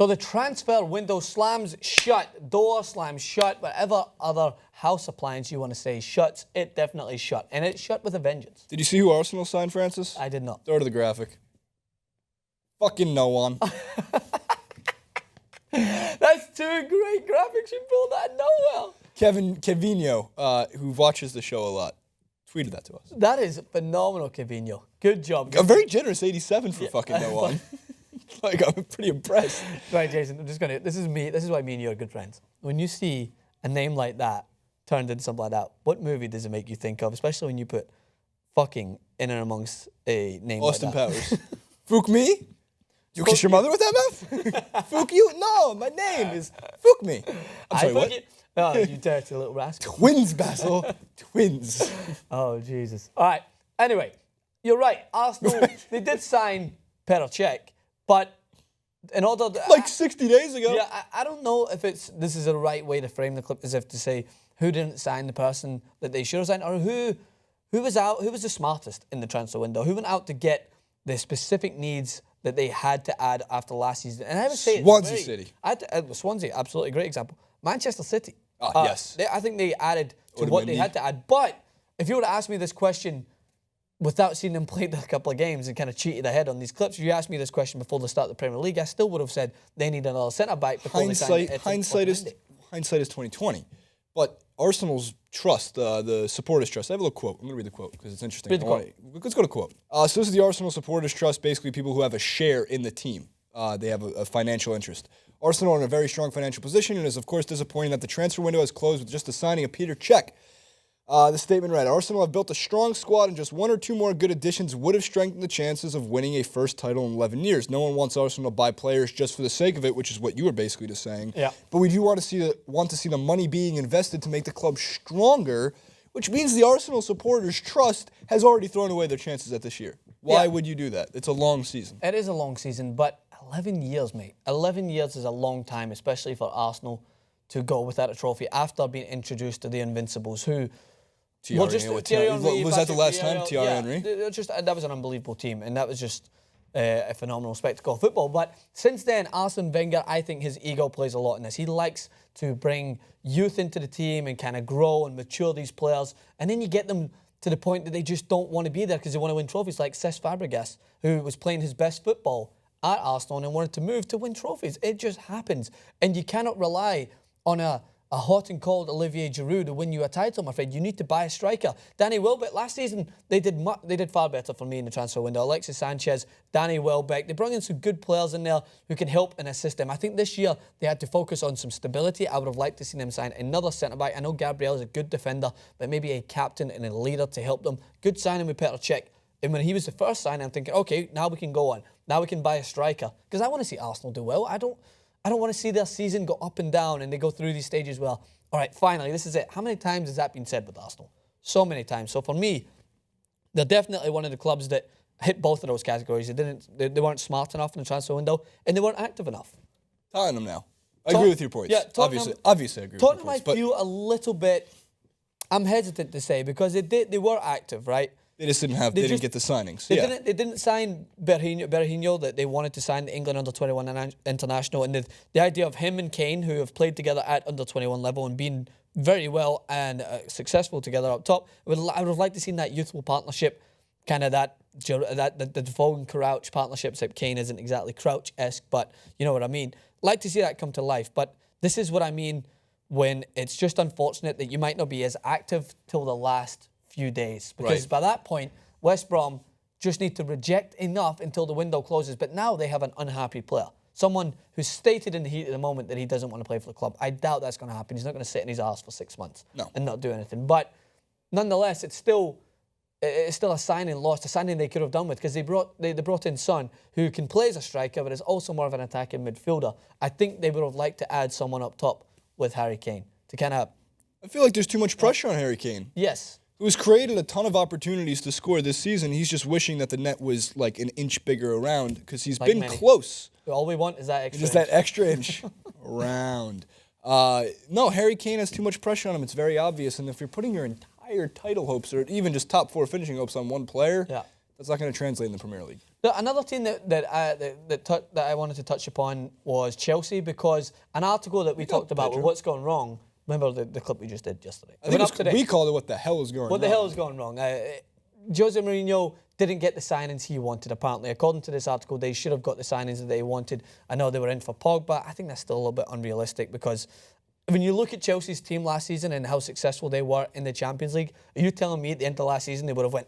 So the transfer window slams shut, door slams shut, whatever other house appliance you want to say shuts, it definitely shut. And it shut with a vengeance. Did you see who Arsenal signed, Francis? I did not. Throw to the graphic. Fucking no one. That's two great graphics. You pulled that nowhere. Kevinho, who watches the show a lot, tweeted that to us. That is phenomenal, Kevinho. Good job. A very generous 87 for fucking no one. Like, I'm pretty impressed. Right, Jason, I'm just going to... This is me. This is why me and you are good friends. When you see a name like that turned into something like that, what movie does it make you think of? Especially when you put fucking in and amongst a name Austin like that. Powers. Fook me? You kiss your mother with that mouth? Fook you? No, my name is Fook me. I'm sorry, what? Oh, you dirty little rascal. Twins, Basil. Twins. Oh, Jesus. All right. Anyway, you're right. Arsenal, they did sign Petr Cech, but in order to... Like 60 days ago. Yeah, I don't know if this is the right way to frame the clip, as if to say who didn't sign the person that they should have signed, or who was the smartest in the transfer window, who went out to get the specific needs that they had to add after last season. And I would say Swansea City. Swansea, absolutely great example. Manchester City. Yes. I think they added to what they had to add. But if you were to ask me this question without seeing them play a couple of games and kind of cheated ahead on these clips, if you asked me this question before the start of the Premier League, I still would have said they need another centre-back before they signed Hindsight is 2020. But Arsenal's trust, the supporters' trust. I have a little quote. I'm going to read the quote because it's interesting. Read the quote. Let's go to quote. So this is the Arsenal supporters' trust, basically people who have a share in the team. They have a financial interest. Arsenal are in a very strong financial position, and it is, of course, disappointing that the transfer window has closed with just the signing of Petr Cech. The statement read, Arsenal have built a strong squad, and just one or two more good additions would have strengthened the chances of winning a first title in 11 years. No one wants Arsenal to buy players just for the sake of it, which is what you were basically just saying. Yeah. But we do want to see the money being invested to make the club stronger, which means the Arsenal supporters' trust has already thrown away their chances at this year. Why would you do that? It's a long season. It is a long season, but 11 years, mate. 11 years is a long time, especially for Arsenal to go without a trophy after being introduced to the Invincibles, who... Was that the last time? Thierry Henry? That was an unbelievable team, and that was just a phenomenal spectacle of football. But since then, Arsene Wenger, I think his ego plays a lot in this. He likes to bring youth into the team and kind of grow and mature these players, and then you get them to the point that they just don't want to be there because they want to win trophies, like Cesc Fabregas, who was playing his best football at Arsenal and wanted to move to win trophies. It just happens. And you cannot rely on a hot and cold Olivier Giroud to win you a title, I'm afraid. You need to buy a striker. Danny Welbeck, last season, they did far better for me in the transfer window. Alexis Sanchez, Danny Welbeck, they brought in some good players in there who can help and assist them. I think this year they had to focus on some stability. I would have liked to see them sign another centre-back. I know Gabriel is a good defender, but maybe a captain and a leader to help them. Good signing with Petr Cech. And when he was the first signing, I'm thinking, okay, now we can go on. Now we can buy a striker. Because I want to see Arsenal do well. I don't want to see their season go up and down and they go through these stages well. All right, finally, this is it. How many times has that been said with Arsenal? So many times. So for me, they're definitely one of the clubs that hit both of those categories. They weren't smart enough in the transfer window, and they weren't active enough. Tottenham now. I agree with your points. Yeah, obviously I agree with your points. Tottenham, I feel a little bit, I'm hesitant to say, because they were active, right? They just didn't get the signings. They didn't sign Berahino that they wanted to sign, the England under-21 international, and the idea of him and Kane, who have played together at under-21 level and been very well and successful together up top, I would have liked to see that youthful partnership, kind of the Defoe and Crouch partnership, except Kane isn't exactly Crouch-esque, but you know what I mean. Like to see that come to life, but this is what I mean when it's just unfortunate that you might not be as active till the last few days, because by that point West Brom just need to reject enough until the window closes. But now they have an unhappy player, someone who's stated in the heat of the moment that he doesn't want to play for the club. I doubt that's going to happen. He's not going to sit in his arse for 6 months and not do anything. But nonetheless, it's still a signing lost, a signing they could have done with, because they brought in Son, who can play as a striker but is also more of an attacking midfielder. I think they would have liked to add someone up top with Harry Kane to kind of... I feel like there's too much pressure on Harry Kane. Yes. Who's created a ton of opportunities to score this season. He's just wishing that the net was like an inch bigger around, because he's been close. All we want is that extra inch. Just that extra inch around. No, Harry Kane has too much pressure on him. It's very obvious. And if you're putting your entire title hopes, or even just top 4 finishing hopes on one player, That's not going to translate in the Premier League. Another team that I wanted to touch upon was Chelsea, because an article that we talked about with what's gone wrong. Remember the clip we just did yesterday? I think we called it "What the hell is going wrong?" What the hell is going wrong? Jose Mourinho didn't get the signings he wanted, apparently. According to this article, they should have got the signings that they wanted. I know they were in for Pogba. I think that's still a little bit unrealistic, because when you look at Chelsea's team last season and how successful they were in the Champions League, are you telling me at the end of last season they would have went,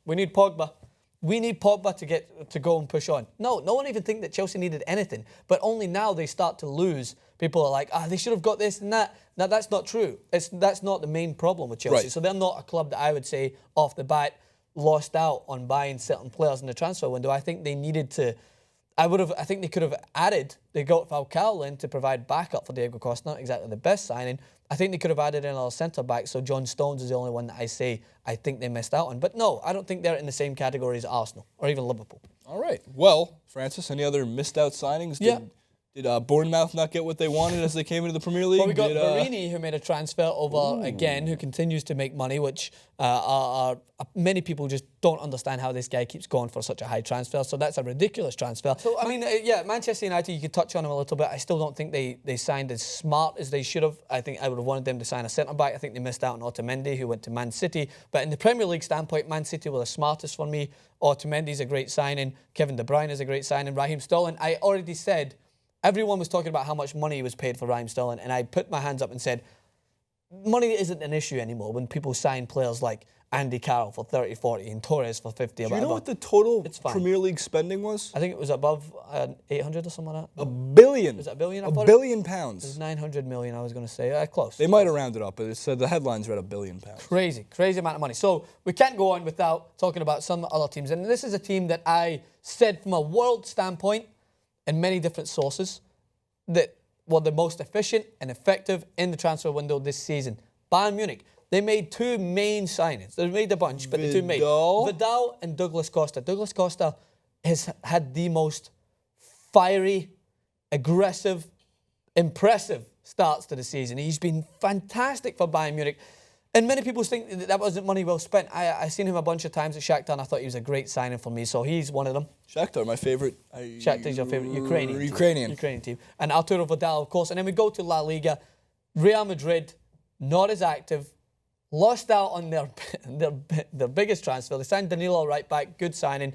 we need Pogba. We need Pogba to go and push on. No one even think that Chelsea needed anything. But only now they start to lose. People are like, they should have got this and that. Now, that's not true. That's not the main problem with Chelsea. Right. So they're not a club that I would say off the bat lost out on buying certain players in the transfer window. I think they needed to. I think they could have added. They got Falcao in to provide backup for Diego Costa. Not exactly the best signing. I think they could have added in another centre back. So John Stones is the only one that I think they missed out on. But no, I don't think they're in the same category as Arsenal or even Liverpool. All right. Well, Francis, any other missed out signings? Did Bournemouth not get what they wanted as they came into the Premier League? Well, we got Barini, who made a transfer over again, who continues to make money, which many people just don't understand how this guy keeps going for such a high transfer. So that's a ridiculous transfer. So, I mean, Manchester United, you could touch on them a little bit. I still don't think they signed as smart as they should have. I think I would have wanted them to sign a centre-back. I think they missed out on Otamendi, who went to Man City. But in the Premier League standpoint, Man City were the smartest for me. Otamendi's a great signing. Kevin De Bruyne is a great signing. Raheem Sterling, I already said, everyone was talking about how much money was paid for Raheem Sterling, and I put my hands up and said, money isn't an issue anymore when people sign players like Andy Carroll for 30, 40 and Torres for 50 or whatever. Do you know what the total Premier League spending was? I think it was above 800 or something like that. $1 billion. Was it $1 billion? £1 billion. It was 900 million, I was going to say. Close. They might have rounded up, but it said the headlines read £1 billion. Crazy amount of money. So we can't go on without talking about some other teams. And this is a team that I said from a world standpoint and many different sources that were the most efficient and effective in the transfer window this season. Bayern Munich. They made two main signings. They made a bunch, but the two made. Vidal and Douglas Costa. Douglas Costa has had the most fiery, aggressive, impressive starts to the season. He's been fantastic for Bayern Munich. And many people think that wasn't money well spent. I seen him a bunch of times at Shakhtar, and I thought he was a great signing for me. So he's one of them. Shakhtar, my favorite. Shakhtar's your favorite Ukrainian team. And Arturo Vidal, of course. And then we go to La Liga. Real Madrid, not as active, lost out on their biggest transfer. They signed Danilo right back, good signing.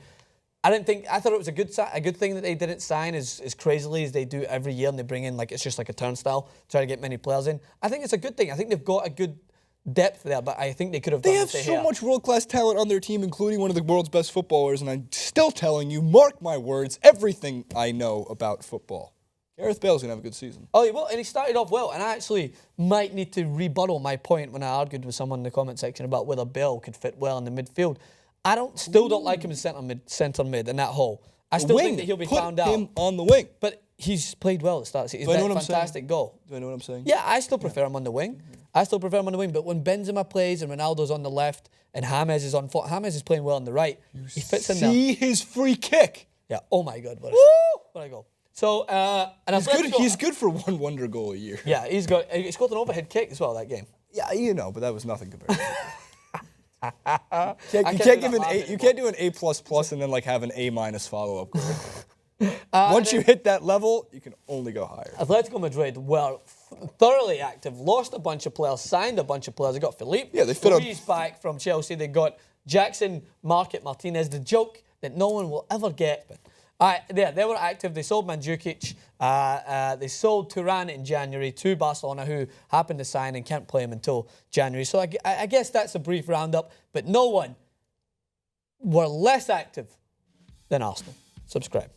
I thought it was a good thing that they didn't sign as crazily as they do every year, and they bring in it's just like a turnstile, try to get many players in. I think it's a good thing. I think they've got a good depth there, but I think they could have done They have so much world-class talent on their team, including one of the world's best footballers, and I'm still telling you, mark my words, everything I know about football. Gareth Bale's going to have a good season. Oh, he will, and he started off well, and I actually might need to rebuttal my point when I argued with someone in the comment section about whether Bale could fit well in the midfield. I still don't like him in centre mid in that hole. I still think that he'll be found out. Put him on the wing. But he's played well at the start. He's had a fantastic goal. Do I know what I'm saying? Yeah, I still prefer him on the wing. But when Benzema plays and Ronaldo's on the left and James is on foot, James is playing well on the right. He fits in there. See his free kick. Yeah. Oh my God. What a goal. So he's good for one wonder goal a year. Yeah, he scored an overhead kick as well that game. Yeah, but that was nothing compared to you can't do an A++ and then have an A- follow-up goal. Once you hit that level, you can only go higher. Atletico Madrid were thoroughly active, lost a bunch of players, signed a bunch of players. They got Philippe. Yeah, they fit Ruiz back from Chelsea. They got Jackson, Martinez, the joke that no one will ever get. They were active. They sold Mandzukic. They sold Turan in January to Barcelona, who happened to sign and can't play him until January. So I guess that's a brief roundup. But no one were less active than Arsenal. Subscribe.